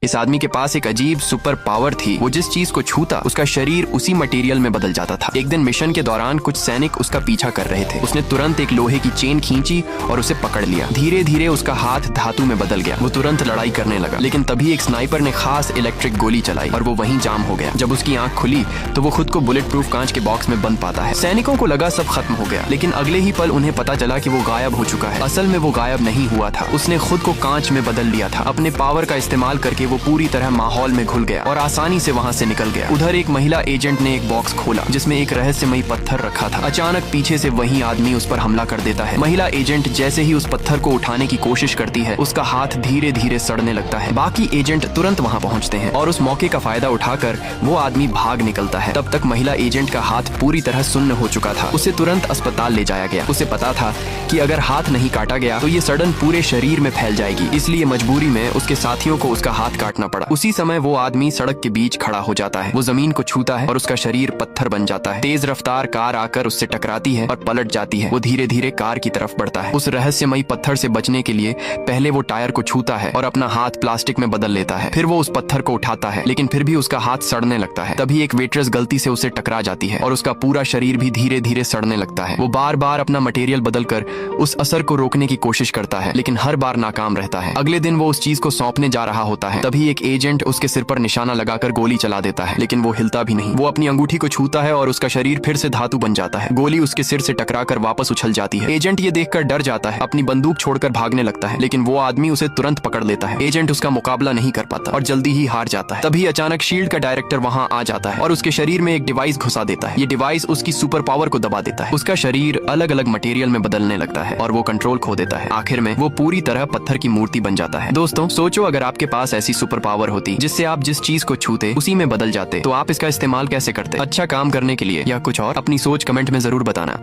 इस आदमी के पास एक अजीब सुपर पावर थी। वो जिस चीज को छूता उसका शरीर उसी मटेरियल में बदल जाता था। एक दिन मिशन के दौरान कुछ सैनिक उसका पीछा कर रहे थे। उसने तुरंत एक लोहे की चेन खींची और उसे पकड़ लिया। धीरे धीरे उसका हाथ धातु में बदल गया। वो तुरंत लड़ाई करने लगा, लेकिन तभी एक स्नाइपर ने खास इलेक्ट्रिक गोली चलाई और वो वहीं जाम हो गया। जब उसकी आंख खुली तो वो खुद को बुलेट प्रूफ कांच के बॉक्स में बंद पाता है। सैनिकों को लगा सब खत्म हो गया, लेकिन अगले ही पल उन्हें पता चला कि वो गायब हो चुका है। असल में वो गायब नहीं हुआ था, उसने खुद को कांच में बदल लिया था। अपने पावर का इस्तेमाल करके वो पूरी तरह माहौल में घुल गया और आसानी से वहाँ से निकल गया। उधर एक महिला एजेंट ने एक बॉक्स खोला जिसमें एक रहस्यमयी पत्थर रखा था। अचानक पीछे से वही आदमी उस पर हमला कर देता है। महिला एजेंट जैसे ही उस पत्थर को उठाने की कोशिश करती है, उसका हाथ धीरे धीरे सड़ने लगता है। बाकी एजेंट तुरंत वहाँ पहुँचते हैं और उस मौके का फायदा उठाकर वो आदमी भाग निकलता है। तब तक महिला एजेंट का हाथ पूरी तरह सुन्न हो चुका था। उसे तुरंत अस्पताल ले जाया गया। उसे पता था कि अगर हाथ नहीं काटा गया तो ये सड़न पूरे शरीर में फैल जाएगी, इसलिए मजबूरी में उसके साथियों को उसका हाथ काटना पड़ा। उसी समय वो आदमी सड़क के बीच खड़ा हो जाता है। वो जमीन को छूता है और उसका शरीर पत्थर बन जाता है। तेज रफ्तार कार आकर उससे टकराती है और पलट जाती है। वो धीरे धीरे कार की तरफ बढ़ता है। उस रहस्यमयी पत्थर से बचने के लिए पहले वो टायर को छूता है और अपना हाथ प्लास्टिक में बदल लेता है। फिर वो उस पत्थर को उठाता है, लेकिन फिर भी उसका हाथ सड़ने लगता है। तभी एक वेट्रेस गलती से उसे टकरा जाती है और उसका पूरा शरीर भी धीरे धीरे सड़ने लगता है। वो बार बार अपना मटेरियल बदलकर उस असर को रोकने की कोशिश करता है, लेकिन हर बार नाकाम रहता है। अगले दिन वो उस चीज को सौंपने जा रहा होता है। तभी एक एजेंट उसके सिर पर निशाना लगाकर गोली चला देता है, लेकिन वो हिलता भी नहीं। वो अपनी अंगूठी को छूता है और उसका शरीर फिर से धातु बन जाता है। गोली उसके सिर से टकराकर वापस उछल जाती है। एजेंट ये देखकर डर जाता है, अपनी बंदूक छोड़कर भागने लगता है, लेकिन वो आदमी उसे तुरंत पकड़ लेता है। एजेंट उसका मुकाबला नहीं कर पाता और जल्दी ही हार जाता है। तभी अचानक शील्ड का डायरेक्टर वहां आ जाता है और उसके शरीर में एक डिवाइस घुसा देता है। ये डिवाइस उसकी सुपर पावर को दबा देता है। उसका शरीर अलग अलग मटेरियल में बदलने लगता है और वो कंट्रोल खो देता है। आखिर में वो पूरी तरह पत्थर की मूर्ति बन जाता है। दोस्तों, सोचो अगर आपके पास ऐसी सुपर पावर होती जिससे आप जिस चीज को छूते उसी में बदल जाते, तो आप इसका इस्तेमाल कैसे करते? अच्छा काम करने के लिए या कुछ और? अपनी सोच कमेंट में जरूर बताना।